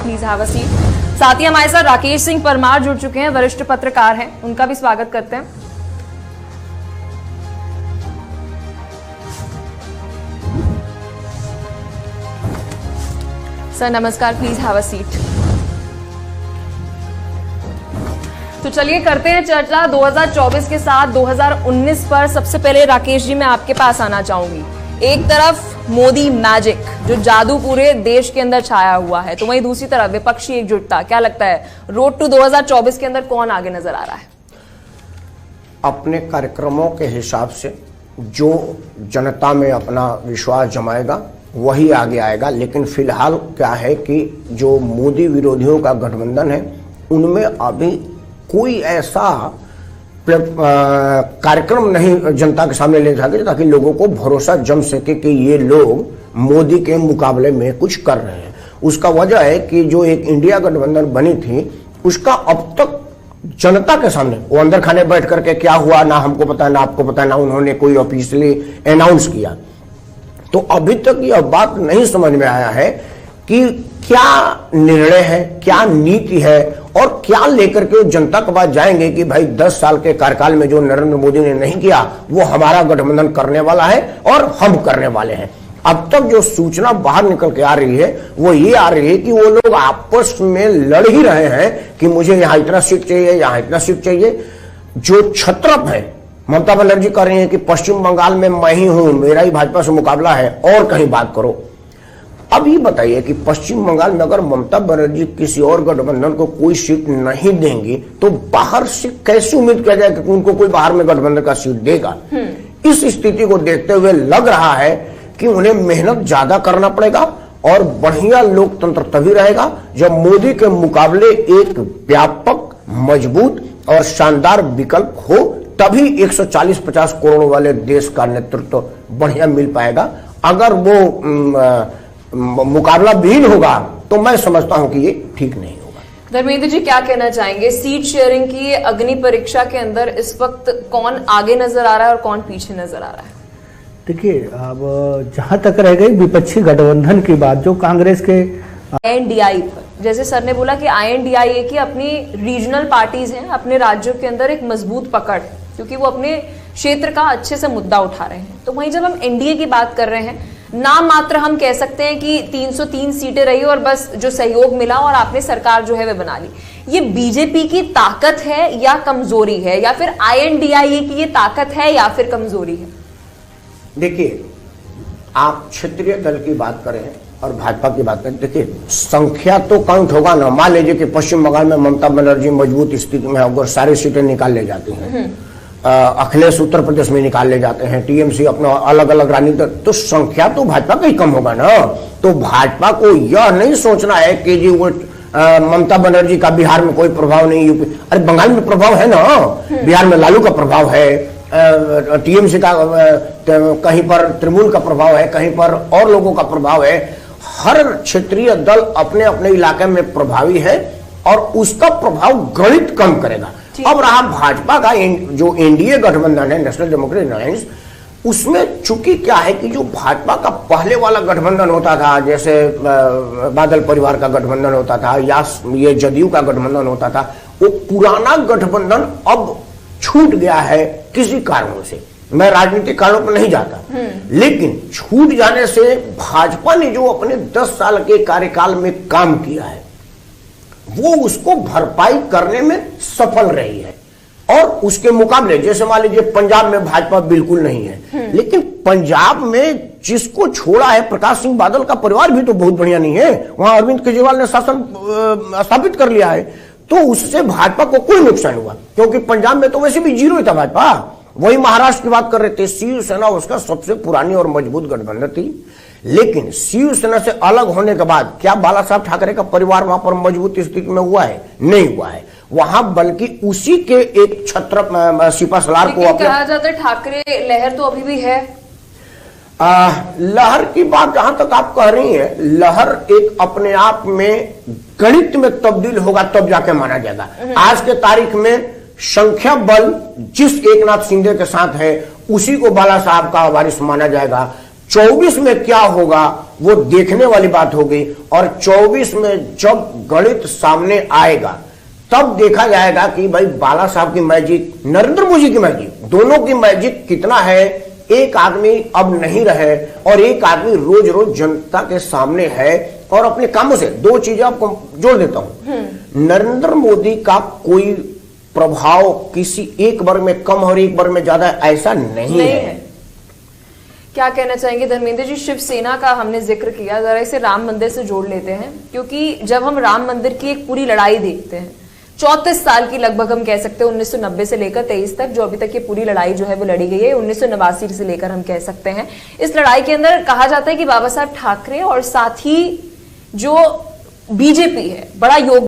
Please have a seat. साथ ही हमारे साथ राकेश सिंह परमार जुड़ चुके हैं, वरिष्ठ पत्रकार हैं, उनका भी स्वागत करते हैं। सर नमस्कार, प्लीज हैव अ सीट। तो चलिए करते हैं चर्चा 2024 के साथ 2019 पर। सबसे पहले राकेश जी मैं आपके पास आना चाहूंगी। एक तरफ मोदी मैजिक, जो जादू पूरे देश के अंदर छाया हुआ है, तो वहीं दूसरी तरफ विपक्षी एकजुटता। क्या लगता है रोड टू 2024 के अंदर कौन आगे नजर आ रहा है? अपने कार्यक्रमों के हिसाब से जो जनता में अपना विश्वास जमाएगा वही आगे आएगा। लेकिन फिलहाल क्या है कि जो मोदी विरोधियों का गठबंधन है उनमें अभी कोई ऐसा कार्यक्रम नहीं जनता के सामने ले जाके ताकि लोगों को भरोसा जम सके कि ये लोग मोदी के मुकाबले में कुछ कर रहे हैं। उसका वजह है कि जो एक इंडिया गठबंधन बनी थी उसका अब तक जनता के सामने वो अंदर खाने बैठ करके क्या हुआ ना हमको पता ना आपको पता, ना उन्होंने कोई ऑफिशियली अनाउंस किया। तो अभी तक यह बात नहीं समझ में आया है कि क्या निर्णय है, क्या नीति है और क्या लेकर के जनता के पास जाएंगे कि भाई 10 साल के कार्यकाल में जो नरेंद्र मोदी ने नहीं किया वो हमारा गठबंधन करने वाला है और हम करने वाले हैं। अब तक जो सूचना बाहर निकल के आ रही है वो ये आ रही है कि वो लोग आपस में लड़ ही रहे हैं कि मुझे यहां इतना सीट चाहिए, यहां इतना सीट चाहिए। जो छत्रप है, ममता बनर्जी कह रही है कि पश्चिम बंगाल में मैं ही हूं, मेरा ही भाजपा से मुकाबला है और कहीं बात करो। अब ये बताइए कि पश्चिम बंगाल में अगर ममता बनर्जी किसी और गठबंधन को कोई सीट नहीं देंगी तो बाहर से कैसे उम्मीद किया जाए कि उनको कोई बाहर में गठबंधन का सीट देगा? इस स्थिति को देखते हुए लग रहा है कि उन्हें मेहनत ज्यादा करना पड़ेगा और बढ़िया लोकतंत्र तभी रहेगा जब मोदी के मुकाबले एक व्यापक, मजबूत और शानदार विकल्प हो, तभी 140-50 करोड़ वाले देश का नेतृत्व बढ़िया मिल पाएगा। अगर वो मुकाबला विहीन होगा तो मैं समझता हूं कि ये ठीक नहीं होगा। धर्मेंद्र जी क्या कहना चाहेंगे? सीट शेयरिंग की अग्नि परीक्षा के अंदर इस वक्त कौन आगे नजर आ रहा है और कौन पीछे नजर आ रहा है? देखिए, अब जहां तक रह गई विपक्षी गठबंधन की बात, जो कांग्रेस के INDI पर, जैसे सर ने बोला कि INDI की अपनी रीजनल पार्टीज हैं, अपने राज्यों के अंदर एक मजबूत पकड़ है क्योंकि वो अपने क्षेत्र का अच्छे से मुद्दा उठा रहे हैं। तो वहीं जब हम NDA की बात कर रहे हैं, नाम मात्र हम कह सकते हैं कि 303 सीटें रही और बस जो सहयोग मिला और आपने सरकार जो है वह बना ली। ये बीजेपी की ताकत है या कमजोरी है, या फिर INDI की ये ताकत है या फिर कमजोरी है? देखिए, आप क्षेत्रीय दल की बात करें और भाजपा की बात करें, देखिए संख्या तो काउंट होगा ना। मान लीजिए कि पश्चिम बंगाल में ममता बनर्जी मजबूत स्थिति में अगर सारी सीटें निकाल ले जाती हैं, अखिलेश उत्तर प्रदेश में निकाल ले जाते हैं, TMC अपना अलग अलग राजनीति, तो संख्या तो भाजपा का ही कम होगा ना। तो भाजपा को यह नहीं सोचना है कि जी वो ममता बनर्जी का बिहार में कोई प्रभाव नहीं, यूपी, अरे बंगाल में प्रभाव है ना, बिहार में लालू का प्रभाव है, TMC का कहीं पर तृणमूल का प्रभाव है, कहीं पर और लोगों का प्रभाव है। हर क्षेत्रीय दल अपने अपने इलाके में प्रभावी है और उसका प्रभाव गणित कम करेगा। अब रहा भाजपा का जो NDA गठबंधन है, नेशनल डेमोक्रेटिक अलायंस, उसमें चूंकि क्या है कि जो भाजपा का पहले वाला गठबंधन होता था, जैसे बादल परिवार का गठबंधन होता था या ये जदयू का गठबंधन होता था, वो पुराना गठबंधन अब छूट गया है किसी कारणों से। मैं राजनीतिक कारणों पर नहीं जाता, लेकिन छूट जाने से भाजपा ने जो अपने 10 साल के कार्यकाल में काम किया है वो उसको भरपाई करने में सफल रही है। और उसके मुकाबले जैसे मान लीजिए पंजाब में भाजपा बिल्कुल नहीं है, लेकिन पंजाब में जिसको छोड़ा है प्रकाश सिंह बादल का परिवार भी तो बहुत बढ़िया नहीं है, वहां अरविंद केजरीवाल ने शासन स्थापित कर लिया है, तो उससे भाजपा को कोई नुकसान हुआ क्योंकि पंजाब में तो वैसे भी जीरो ही था भाजपा। वही महाराष्ट्र की बात कर रहे थे, शिवसेना उसका सबसे पुरानी और मजबूत गठबंधन थी, लेकिन शिवसेना से अलग होने के बाद क्या बाला साहब ठाकरे का परिवार वहां पर मजबूत स्थिति में हुआ है? नहीं हुआ है वहां, बल्कि उसी के एक छत्र सिपा सलार को कहा जाता है ठाकरे लहर तो अभी भी है। लहर की बात जहां तक आप कह रही हैं, लहर एक अपने आप में गणित में तब्दील होगा तब जाके माना जाएगा। आज के तारीख में संख्या बल जिस एकनाथ शिंदे के साथ है उसी को बाला साहब का वारिस माना जाएगा। 24 में क्या होगा वो देखने वाली बात होगी। और 24 में जब गणित सामने आएगा तब देखा जाएगा कि भाई बाला साहब की मैजिक, नरेंद्र मोदी की मैजिक, दोनों की मैजिक कितना है। एक आदमी अब नहीं रहे और एक आदमी रोज रोज जनता के सामने है और अपने कामों से। दो चीजें आपको जोड़ देता हूं, नरेंद्र मोदी का कोई प्रभाव किसी एक वर्ग में कम और एक वर्ग में ज्यादा ऐसा नहीं है। क्या कहना चाहेंगे धर्मेंद्र जी? शिवसेना का हमने जिक्र किया, जरा इसे राम मंदिर से जोड़ लेते हैं, क्योंकि जब हम राम मंदिर की एक पूरी लड़ाई देखते हैं, 34 साल की लगभग हम कह सकते हैं, 1990 से लेकर 23 तक, जो अभी तक ये पूरी लड़ाई जो है वो लड़ी गई है, 1989 से लेकर हम कह सकते हैं। इस लड़ाई के अंदर कहा जाता है कि बाबा साहब ठाकरे और साथ ही जो बीजेपी है बड़ा योगदान